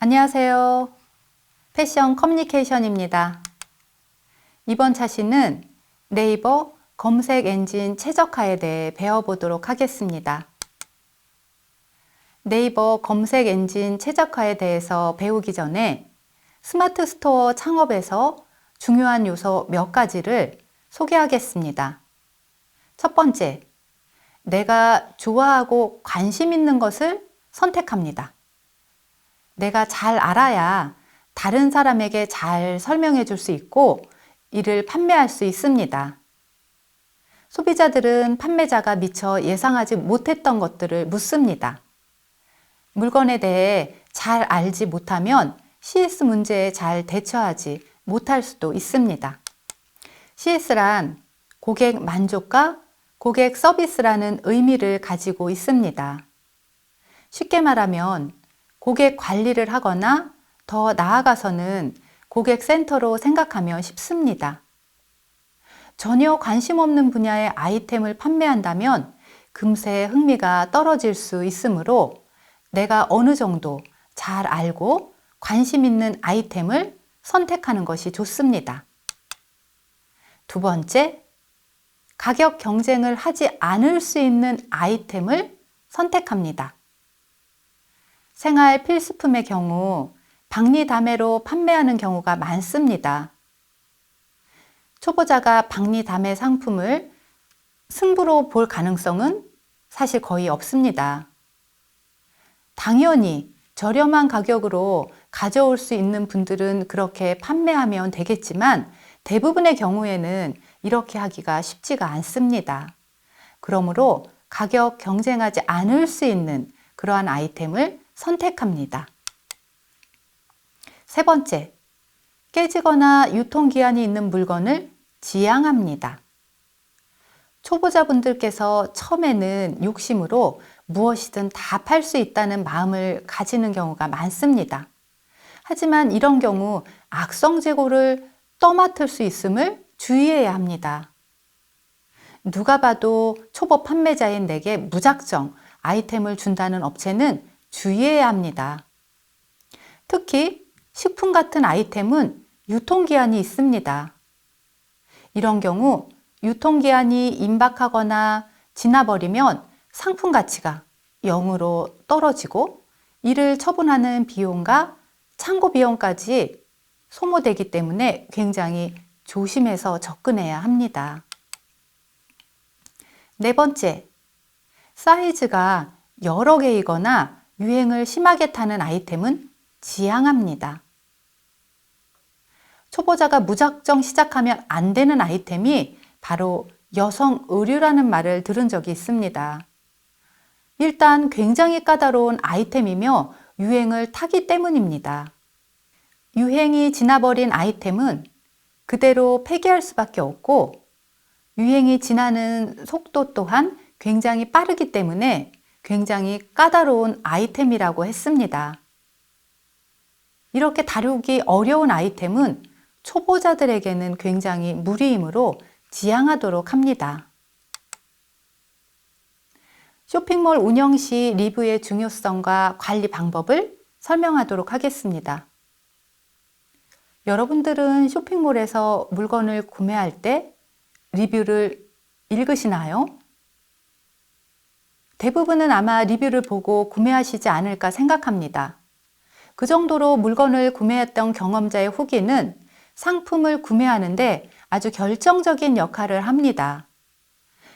안녕하세요. 패션 커뮤니케이션입니다. 이번 차시는 네이버 검색 엔진 최적화에 대해 배워보도록 하겠습니다. 네이버 검색 엔진 최적화에 대해서 배우기 전에 스마트 스토어 창업에서 중요한 요소 몇 가지를 소개하겠습니다. 첫 번째, 내가 좋아하고 관심 있는 것을 선택합니다. 내가 잘 알아야 다른 사람에게 잘 설명해 줄 수 있고 이를 판매할 수 있습니다. 소비자들은 판매자가 미처 예상하지 못했던 것들을 묻습니다. 물건에 대해 잘 알지 못하면 CS 문제에 잘 대처하지 못할 수도 있습니다. CS란 고객 만족과 고객 서비스라는 의미를 가지고 있습니다. 쉽게 말하면 고객 관리를 하거나 더 나아가서는 고객 센터로 생각하면 쉽습니다. 전혀 관심 없는 분야의 아이템을 판매한다면 금세 흥미가 떨어질 수 있으므로 내가 어느 정도 잘 알고 관심 있는 아이템을 선택하는 것이 좋습니다. 두 번째, 가격 경쟁을 하지 않을 수 있는 아이템을 선택합니다. 생활 필수품의 경우 박리다매로 판매하는 경우가 많습니다. 초보자가 박리다매 상품을 승부로 볼 가능성은 사실 거의 없습니다. 당연히 저렴한 가격으로 가져올 수 있는 분들은 그렇게 판매하면 되겠지만 대부분의 경우에는 이렇게 하기가 쉽지가 않습니다. 그러므로 가격 경쟁하지 않을 수 있는 그러한 아이템을 선택합니다. 세 번째, 깨지거나 유통기한이 있는 물건을 지양합니다. 초보자분들께서 처음에는 욕심으로 무엇이든 다 팔 수 있다는 마음을 가지는 경우가 많습니다. 하지만 이런 경우 악성 재고를 떠맡을 수 있음을 주의해야 합니다. 누가 봐도 초보 판매자인 내게 무작정 아이템을 준다는 업체는 주의해야 합니다. 특히 식품 같은 아이템은 유통기한이 있습니다. 이런 경우 유통기한이 임박하거나 지나버리면 상품 가치가 0으로 떨어지고 이를 처분하는 비용과 창고 비용까지 소모되기 때문에 굉장히 조심해서 접근해야 합니다. 네 번째, 사이즈가 여러 개이거나 유행을 심하게 타는 아이템은 지양합니다. 초보자가 무작정 시작하면 안 되는 아이템이 바로 여성 의류라는 말을 들은 적이 있습니다. 일단 굉장히 까다로운 아이템이며 유행을 타기 때문입니다. 유행이 지나버린 아이템은 그대로 폐기할 수밖에 없고 유행이 지나는 속도 또한 굉장히 빠르기 때문에 굉장히 까다로운 아이템이라고 했습니다. 이렇게 다루기 어려운 아이템은 초보자들에게는 굉장히 무리이므로 지양하도록 합니다. 쇼핑몰 운영 시 리뷰의 중요성과 관리 방법을 설명하도록 하겠습니다. 여러분들은 쇼핑몰에서 물건을 구매할 때 리뷰를 읽으시나요? 대부분은 아마 리뷰를 보고 구매하시지 않을까 생각합니다. 그 정도로 물건을 구매했던 경험자의 후기는 상품을 구매하는데 아주 결정적인 역할을 합니다.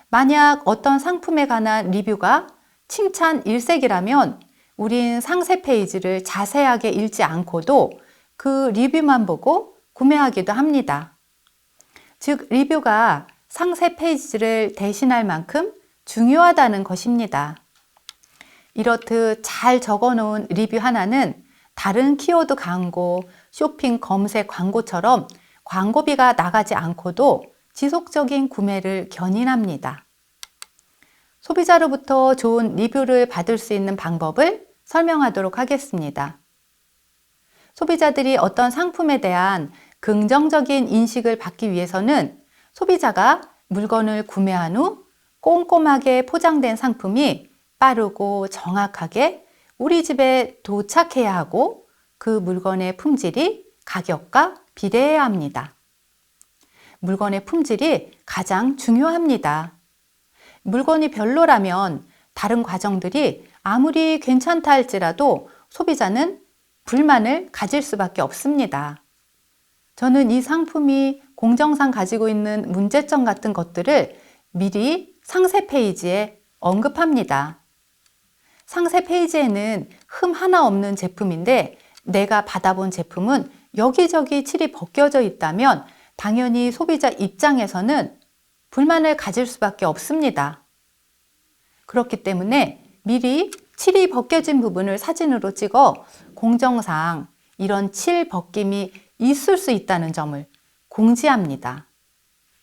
만약 어떤 상품에 관한 리뷰가 칭찬 일색이라면 우린 상세 페이지를 자세하게 읽지 않고도 그 리뷰만 보고 구매하기도 합니다. 즉, 리뷰가 상세 페이지를 대신할 만큼 중요하다는 것입니다. 이렇듯 잘 적어놓은 리뷰 하나는 다른 키워드 광고, 쇼핑 검색 광고처럼 광고비가 나가지 않고도 지속적인 구매를 견인합니다. 소비자로부터 좋은 리뷰를 받을 수 있는 방법을 설명하도록 하겠습니다. 소비자들이 어떤 상품에 대한 긍정적인 인식을 받기 위해서는 소비자가 물건을 구매한 후 꼼꼼하게 포장된 상품이 빠르고 정확하게 우리 집에 도착해야 하고 그 물건의 품질이 가격과 비례해야 합니다. 물건의 품질이 가장 중요합니다. 물건이 별로라면 다른 과정들이 아무리 괜찮다 할지라도 소비자는 불만을 가질 수밖에 없습니다. 저는 이 상품이 공정상 가지고 있는 문제점 같은 것들을 미리 상세 페이지에 언급합니다. 상세 페이지에는 흠 하나 없는 제품인데 내가 받아본 제품은 여기저기 칠이 벗겨져 있다면 당연히 소비자 입장에서는 불만을 가질 수밖에 없습니다. 그렇기 때문에 미리 칠이 벗겨진 부분을 사진으로 찍어 공정상 이런 칠 벗김이 있을 수 있다는 점을 공지합니다.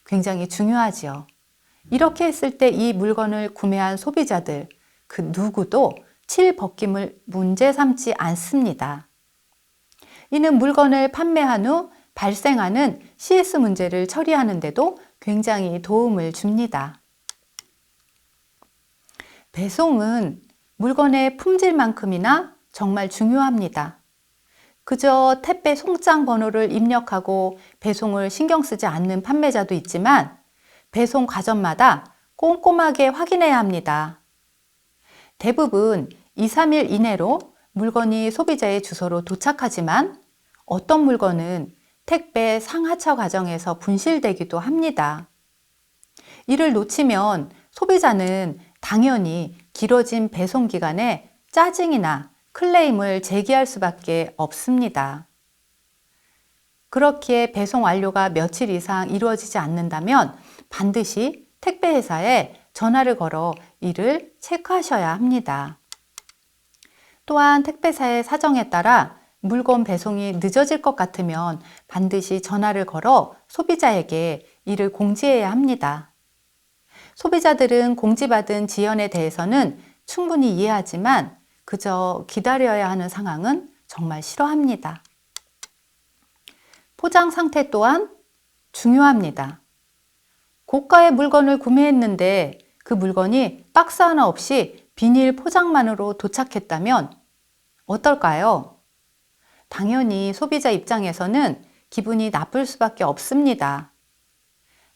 굉장히 중요하지요. 이렇게 했을 때 이 물건을 구매한 소비자들 그 누구도 칠 벗김을 문제 삼지 않습니다. 이는 물건을 판매한 후 발생하는 CS 문제를 처리하는 데도 굉장히 도움을 줍니다. 배송은 물건의 품질만큼이나 정말 중요합니다. 그저 택배 송장 번호를 입력하고 배송을 신경 쓰지 않는 판매자도 있지만 배송 과정마다 꼼꼼하게 확인해야 합니다. 대부분 2, 3일 이내로 물건이 소비자의 주소로 도착하지만 어떤 물건은 택배 상하차 과정에서 분실되기도 합니다. 이를 놓치면 소비자는 당연히 길어진 배송 기간에 짜증이나 클레임을 제기할 수밖에 없습니다. 그렇기에 배송 완료가 며칠 이상 이루어지지 않는다면 반드시 택배회사에 전화를 걸어 이를 체크하셔야 합니다. 또한 택배사의 사정에 따라 물건 배송이 늦어질 것 같으면 반드시 전화를 걸어 소비자에게 이를 공지해야 합니다. 소비자들은 공지받은 지연에 대해서는 충분히 이해하지만 그저 기다려야 하는 상황은 정말 싫어합니다. 포장 상태 또한 중요합니다. 고가의 물건을 구매했는데 그 물건이 박스 하나 없이 비닐 포장만으로 도착했다면 어떨까요? 당연히 소비자 입장에서는 기분이 나쁠 수밖에 없습니다.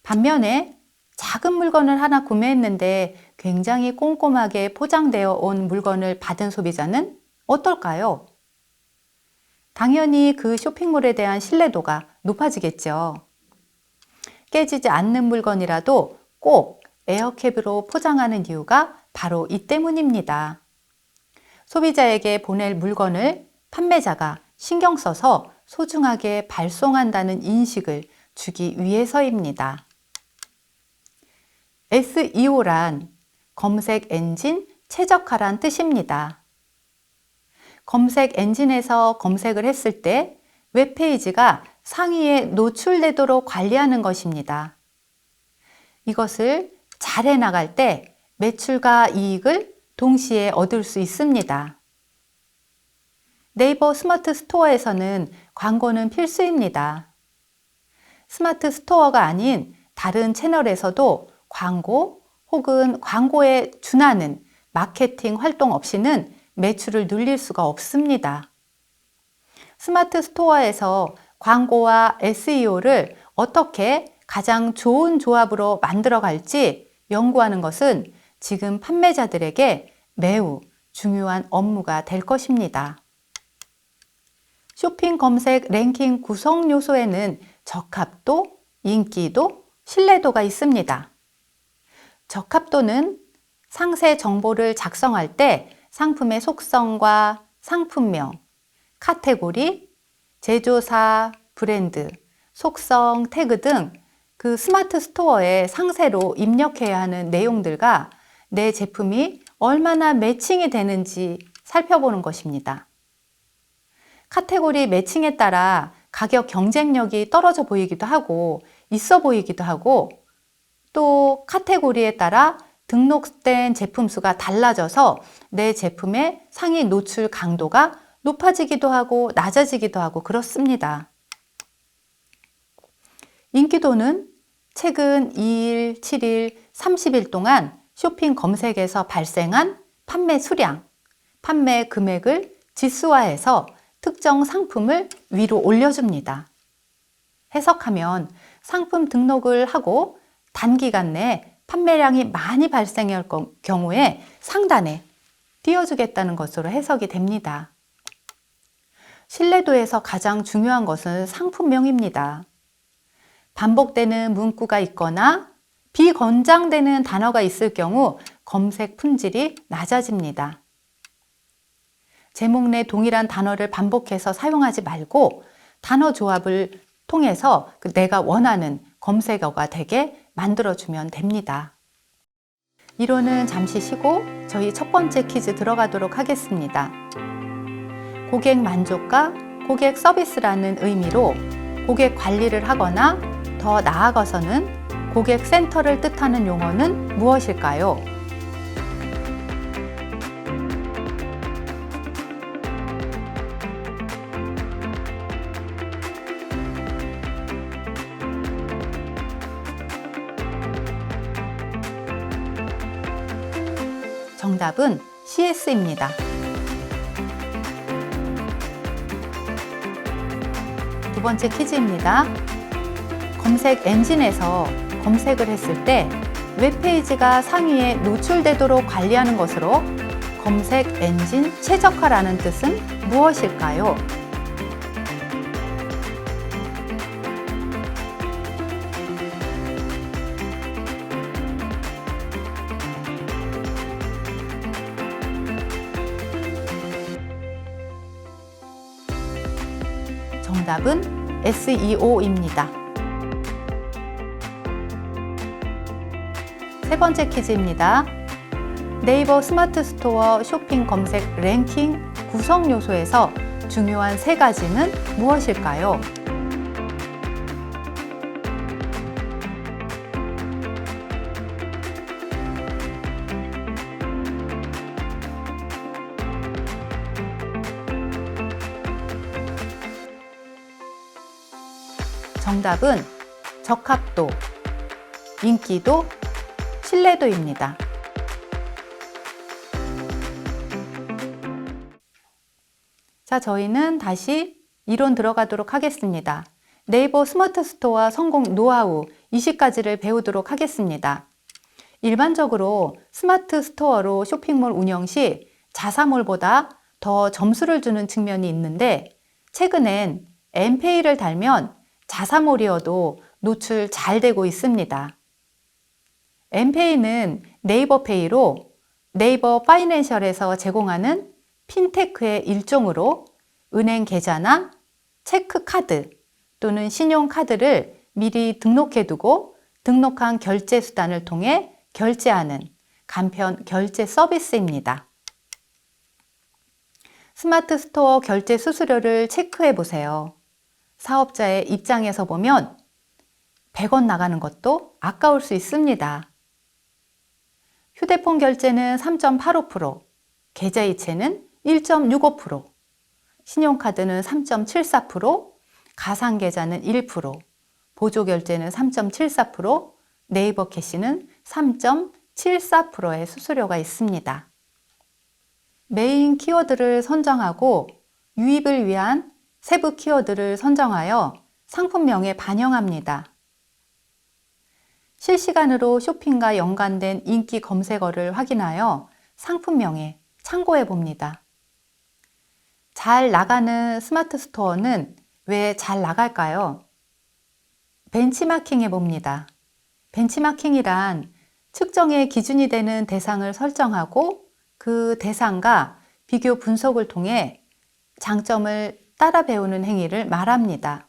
반면에 작은 물건을 하나 구매했는데 굉장히 꼼꼼하게 포장되어 온 물건을 받은 소비자는 어떨까요? 당연히 그 쇼핑몰에 대한 신뢰도가 높아지겠죠. 깨지지 않는 물건이라도 꼭 에어캡으로 포장하는 이유가 바로 이 때문입니다. 소비자에게 보낼 물건을 판매자가 신경 써서 소중하게 발송한다는 인식을 주기 위해서입니다. SEO란 검색 엔진 최적화란 뜻입니다. 검색 엔진에서 검색을 했을 때 웹페이지가 상위에 노출되도록 관리하는 것입니다. 이것을 잘 해나갈 때 매출과 이익을 동시에 얻을 수 있습니다. 네이버 스마트 스토어에서는 광고는 필수입니다. 스마트 스토어가 아닌 다른 채널에서도 광고 혹은 광고에 준하는 마케팅 활동 없이는 매출을 늘릴 수가 없습니다. 스마트 스토어에서 광고와 SEO를 어떻게 가장 좋은 조합으로 만들어 갈지 연구하는 것은 지금 판매자들에게 매우 중요한 업무가 될 것입니다. 쇼핑 검색 랭킹 구성 요소에는 적합도, 인기도, 신뢰도가 있습니다. 적합도는 상세 정보를 작성할 때 상품의 속성과 상품명, 카테고리, 제조사, 브랜드, 속성, 태그 등 그 스마트 스토어에 상세로 입력해야 하는 내용들과 내 제품이 얼마나 매칭이 되는지 살펴보는 것입니다. 카테고리 매칭에 따라 가격 경쟁력이 떨어져 보이기도 하고 있어 보이기도 하고 또 카테고리에 따라 등록된 제품 수가 달라져서 내 제품의 상위 노출 강도가 높아지기도 하고 낮아지기도 하고 그렇습니다. 인기도는 최근 2일, 7일, 30일 동안 쇼핑 검색에서 발생한 판매 수량, 판매 금액을 지수화해서 특정 상품을 위로 올려줍니다. 해석하면 상품 등록을 하고 단기간 내에 판매량이 많이 발생할 경우에 상단에 띄워주겠다는 것으로 해석이 됩니다. 신뢰도에서 가장 중요한 것은 상품명입니다. 반복되는 문구가 있거나 비건장되는 단어가 있을 경우 검색 품질이 낮아집니다. 제목 내 동일한 단어를 반복해서 사용하지 말고 단어 조합을 통해서 내가 원하는 검색어가 되게 만들어주면 됩니다. 이론은 잠시 쉬고 저희 첫 번째 퀴즈 들어가도록 하겠습니다. 고객 만족과 고객 서비스라는 의미로 고객 관리를 하거나 더 나아가서는 고객 센터를 뜻하는 용어는 무엇일까요? 정답은 CS입니다. 두 번째 퀴즈입니다. 검색 엔진에서 검색을 했을 때 웹페이지가 상위에 노출되도록 관리하는 것으로 검색 엔진 최적화라는 뜻은 무엇일까요? 정답은 SEO입니다. 세 번째 퀴즈입니다. 네이버 스마트 스토어 쇼핑 검색 랭킹 구성 요소에서 중요한 세 가지는 무엇일까요? 정답은 적합도, 인기도, 신뢰도입니다. 자, 저희는 다시 이론 들어가도록 하겠습니다. 네이버 스마트 스토어 성공 노하우 20가지를 배우도록 하겠습니다. 일반적으로 스마트 스토어로 쇼핑몰 운영 시 자사몰보다 더 점수를 주는 측면이 있는데 최근엔 엠페이를 달면 자사몰이어도 노출 잘 되고 있습니다. 엠페이는 네이버페이로 네이버 파이낸셜에서 제공하는 핀테크의 일종으로 은행 계좌나 체크카드 또는 신용카드를 미리 등록해두고 등록한 결제 수단을 통해 결제하는 간편 결제 서비스입니다. 스마트 스토어 결제 수수료를 체크해 보세요. 사업자의 입장에서 보면 100원 나가는 것도 아까울 수 있습니다. 휴대폰 결제는 3.85%, 계좌이체는 1.65%, 신용카드는 3.74%, 가상계좌는 1%, 보조결제는 3.74%, 네이버 캐시는 3.74%의 수수료가 있습니다. 메인 키워드를 선정하고 유입을 위한 세부 키워드를 선정하여 상품명에 반영합니다. 실시간으로 쇼핑과 연관된 인기 검색어를 확인하여 상품명에 참고해 봅니다. 잘 나가는 스마트 스토어는 왜 잘 나갈까요? 벤치마킹 해 봅니다. 벤치마킹이란 측정의 기준이 되는 대상을 설정하고 그 대상과 비교 분석을 통해 장점을 따라 배우는 행위를 말합니다.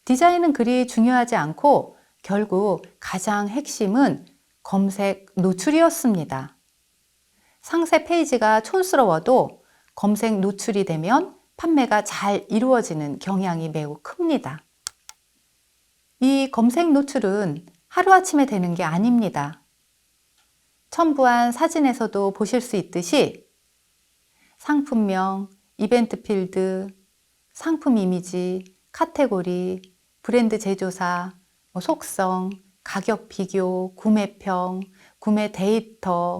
디자인은 그리 중요하지 않고 결국 가장 핵심은 검색 노출이었습니다. 상세 페이지가 촌스러워도 검색 노출이 되면 판매가 잘 이루어지는 경향이 매우 큽니다. 이 검색 노출은 하루아침에 되는 게 아닙니다. 첨부한 사진에서도 보실 수 있듯이 상품명, 이벤트 필드, 상품 이미지, 카테고리, 브랜드 제조사, 속성, 가격 비교, 구매평, 구매 데이터,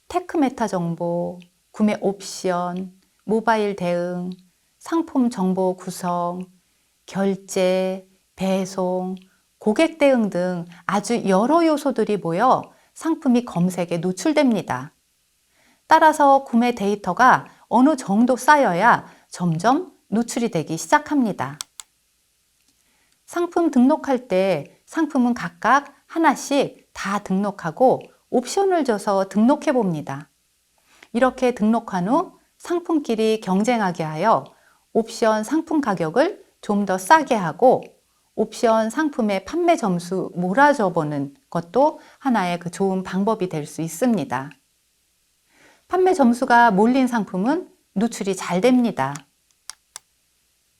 테크 메타 정보, 구매 옵션, 모바일 대응, 상품 정보 구성, 결제, 배송, 고객 대응 등 아주 여러 요소들이 모여 상품이 검색에 노출됩니다. 따라서 구매 데이터가 어느 정도 쌓여야 점점 노출이 되기 시작합니다. 상품 등록할 때 상품은 각각 하나씩 다 등록하고 옵션을 줘서 등록해 봅니다. 이렇게 등록한 후 상품끼리 경쟁하게 하여 옵션 상품 가격을 좀 더 싸게 하고 옵션 상품의 판매 점수 몰아줘 보는 것도 하나의 좋은 방법이 될 수 있습니다. 판매 점수가 몰린 상품은 노출이 잘 됩니다.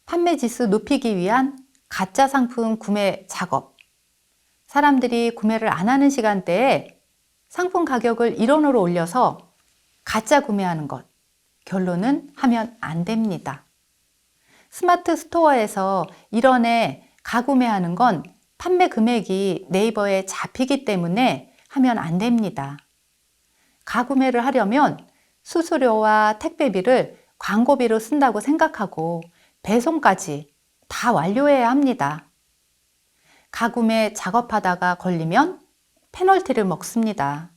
판매 지수 높이기 위한 가짜 상품 구매 작업. 사람들이 구매를 안 하는 시간대에 상품 가격을 1원으로 올려서 가짜 구매하는 것. 결론은 하면 안 됩니다. 스마트 스토어에서 1원에 가구매하는 건 판매 금액이 네이버에 잡히기 때문에 하면 안 됩니다. 가구매를 하려면 수수료와 택배비를 광고비로 쓴다고 생각하고 배송까지 다 완료해야 합니다. 가구매 작업하다가 걸리면 페널티를 먹습니다.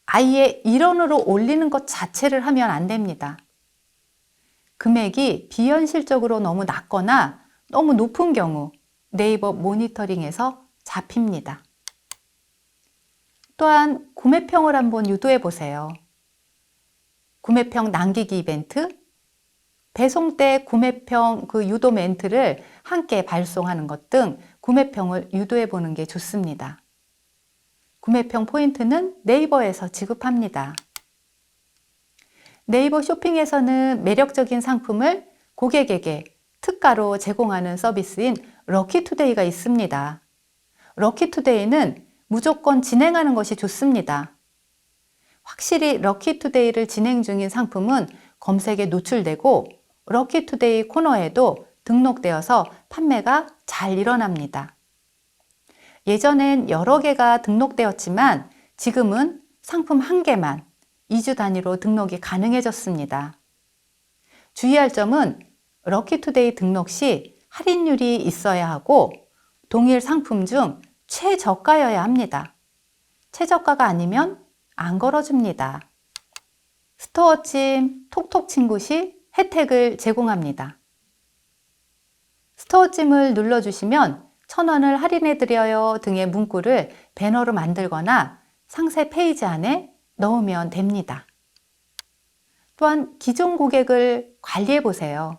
아예 1원으로 올리는 것 자체를 하면 안 됩니다. 금액이 비현실적으로 너무 낮거나 너무 높은 경우 네이버 모니터링에서 잡힙니다. 또한 구매평을 한번 유도해 보세요. 구매평 남기기 이벤트, 배송 때 구매평 유도 멘트를 함께 발송하는 것 등 구매평을 유도해 보는 게 좋습니다. 구매평 포인트는 네이버에서 지급합니다. 네이버 쇼핑에서는 매력적인 상품을 고객에게 특가로 제공하는 서비스인 럭키투데이가 있습니다. 럭키투데이는 무조건 진행하는 것이 좋습니다. 확실히 럭키투데이를 진행 중인 상품은 검색에 노출되고 럭키투데이 코너에도 등록되어서 판매가 잘 일어납니다. 예전엔 여러 개가 등록되었지만 지금은 상품 한 개만 2주 단위로 등록이 가능해졌습니다. 주의할 점은 럭키투데이 등록 시 할인율이 있어야 하고 동일 상품 중 최저가여야 합니다. 최저가가 아니면 안 걸어줍니다. 스토어찜 톡톡 친구 시 혜택을 제공합니다. 스토어찜을 눌러주시면 1,000원을 할인해드려요 등의 문구를 배너로 만들거나 상세 페이지 안에 넣으면 됩니다. 또한 기존 고객을 관리해 보세요.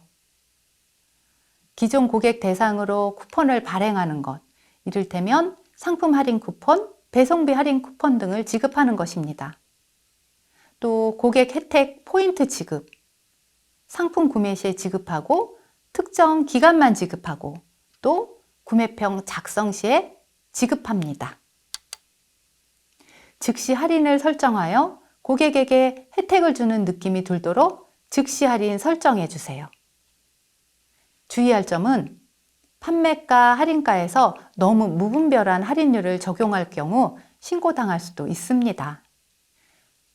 기존 고객 대상으로 쿠폰을 발행하는 것, 이를테면 상품 할인 쿠폰, 배송비 할인 쿠폰 등을 지급하는 것입니다. 또 고객 혜택 포인트 지급, 상품 구매 시에 지급하고 특정 기간만 지급하고 또 구매평 작성 시에 지급합니다. 즉시 할인을 설정하여 고객에게 혜택을 주는 느낌이 들도록 즉시 할인 설정해 주세요. 주의할 점은 판매가 할인가에서 너무 무분별한 할인율을 적용할 경우 신고당할 수도 있습니다.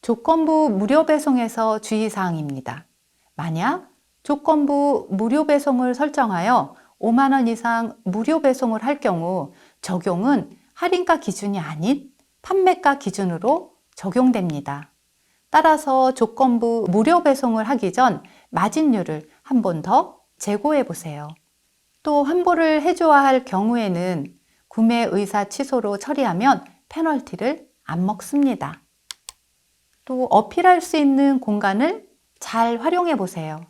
조건부 무료 배송에서 주의사항입니다. 만약 조건부 무료 배송을 설정하여 5만 원 이상 무료 배송을 할 경우 적용은 할인가 기준이 아닌 판매가 기준으로 적용됩니다. 따라서 조건부 무료 배송을 하기 전 마진율을 한 번 더 재고해 보세요. 또 환불을 해줘야 할 경우에는 구매 의사 취소로 처리하면 페널티를 안 먹습니다. 또 어필할 수 있는 공간을 잘 활용해 보세요.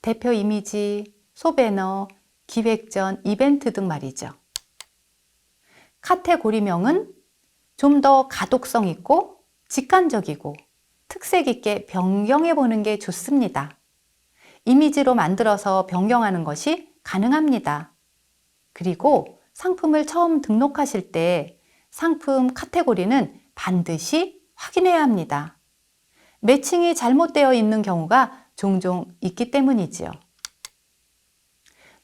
대표 이미지, 소배너, 기획전, 이벤트 등 말이죠. 카테고리명은 좀 더 가독성 있고 직관적이고 특색 있게 변경해 보는 게 좋습니다. 이미지로 만들어서 변경하는 것이 가능합니다. 그리고 상품을 처음 등록하실 때 상품 카테고리는 반드시 확인해야 합니다. 매칭이 잘못되어 있는 경우가 종종 있기 때문이지요.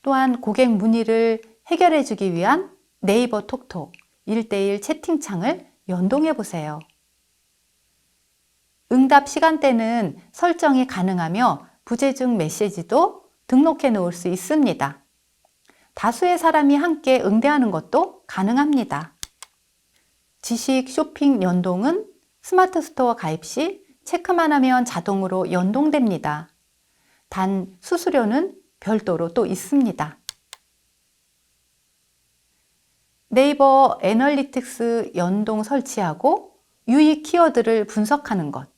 또한 고객 문의를 해결해 주기 위한 네이버 톡톡 1:1 채팅창을 연동해 보세요. 응답 시간대는 설정이 가능하며 부재중 메시지도 등록해 놓을 수 있습니다. 다수의 사람이 함께 응대하는 것도 가능합니다. 지식 쇼핑 연동은 스마트 스토어 가입 시 체크만 하면 자동으로 연동됩니다. 단 수수료는 별도로 또 있습니다. 네이버 애널리틱스 연동 설치하고 유익 키워드를 분석하는 것.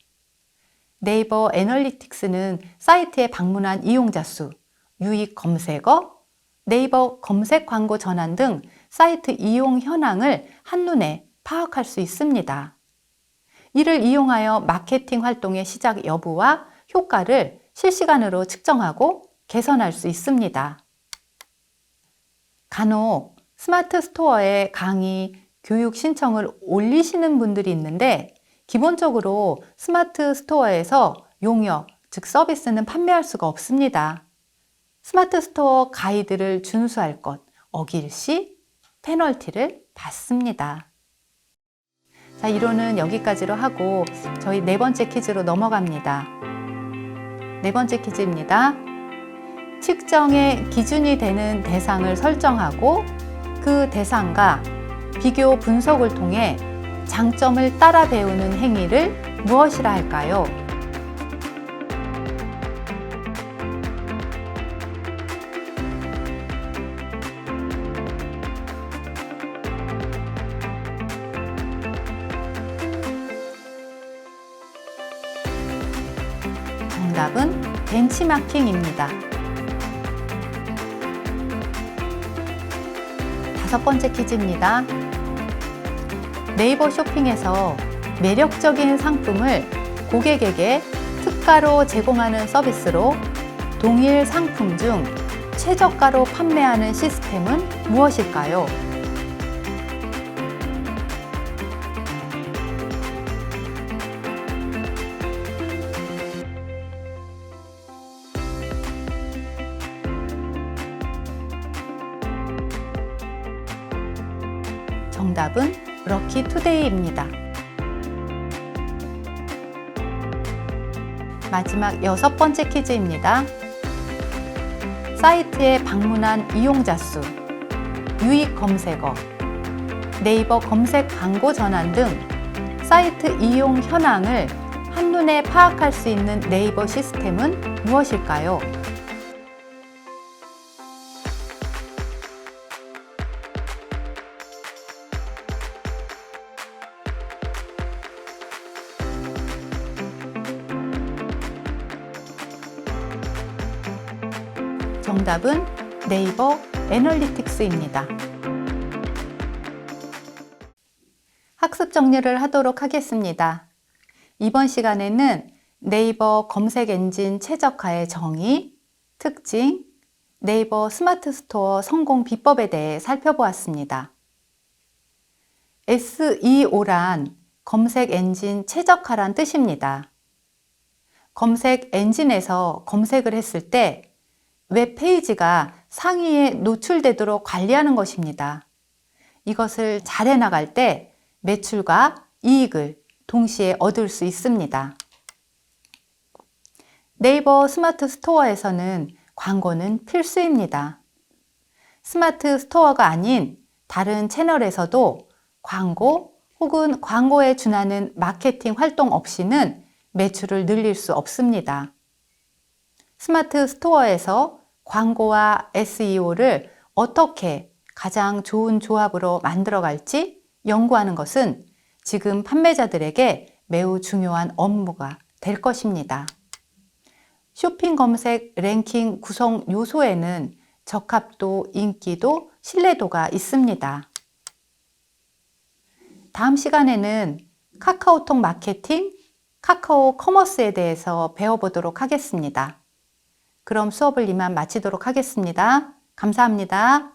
네이버 애널리틱스는 사이트에 방문한 이용자 수, 유익 검색어, 네이버 검색 광고 전환 등 사이트 이용 현황을 한눈에 파악할 수 있습니다. 이를 이용하여 마케팅 활동의 시작 여부와 효과를 실시간으로 측정하고 개선할 수 있습니다. 간혹 스마트 스토어에 강의, 교육 신청을 올리시는 분들이 있는데 기본적으로 스마트 스토어에서 용역, 즉 서비스는 판매할 수가 없습니다. 스마트 스토어 가이드를 준수할 것, 어길 시 페널티를 받습니다. 자, 이론은 여기까지로 하고 저희 네 번째 퀴즈로 넘어갑니다. 네 번째 퀴즈입니다. 측정의 기준이 되는 대상을 설정하고 그 대상과 비교 분석을 통해 장점을 따라 배우는 행위를 무엇이라 할까요? 정답은 벤치마킹입니다. 다섯 번째 퀴즈입니다. 네이버 쇼핑에서 매력적인 상품을 고객에게 특가로 제공하는 서비스로 동일 상품 중 최저가로 판매하는 시스템은 무엇일까요? 정답은 럭키투데이입니다. 마지막 여섯 번째 퀴즈입니다. 사이트에 방문한 이용자 수, 유익 검색어, 네이버 검색 광고 전환 등 사이트 이용 현황을 한눈에 파악할 수 있는 네이버 시스템은 무엇일까요? 정답은 네이버 애널리틱스입니다. 학습 정리를 하도록 하겠습니다. 이번 시간에는 네이버 검색 엔진 최적화의 정의, 특징, 네이버 스마트 스토어 성공 비법에 대해 살펴보았습니다. SEO란 검색 엔진 최적화란 뜻입니다. 검색 엔진에서 검색을 했을 때 웹페이지가 상위에 노출되도록 관리하는 것입니다. 이것을 잘 해나갈 때 매출과 이익을 동시에 얻을 수 있습니다. 네이버 스마트 스토어에서는 광고는 필수입니다. 스마트 스토어가 아닌 다른 채널에서도 광고 혹은 광고에 준하는 마케팅 활동 없이는 매출을 늘릴 수 없습니다. 스마트 스토어에서 광고와 SEO를 어떻게 가장 좋은 조합으로 만들어갈지 연구하는 것은 지금 판매자들에게 매우 중요한 업무가 될 것입니다. 쇼핑 검색 랭킹 구성 요소에는 적합도, 인기도, 신뢰도가 있습니다. 다음 시간에는 카카오톡 마케팅, 카카오 커머스에 대해서 배워보도록 하겠습니다. 그럼 수업을 이만 마치도록 하겠습니다. 감사합니다.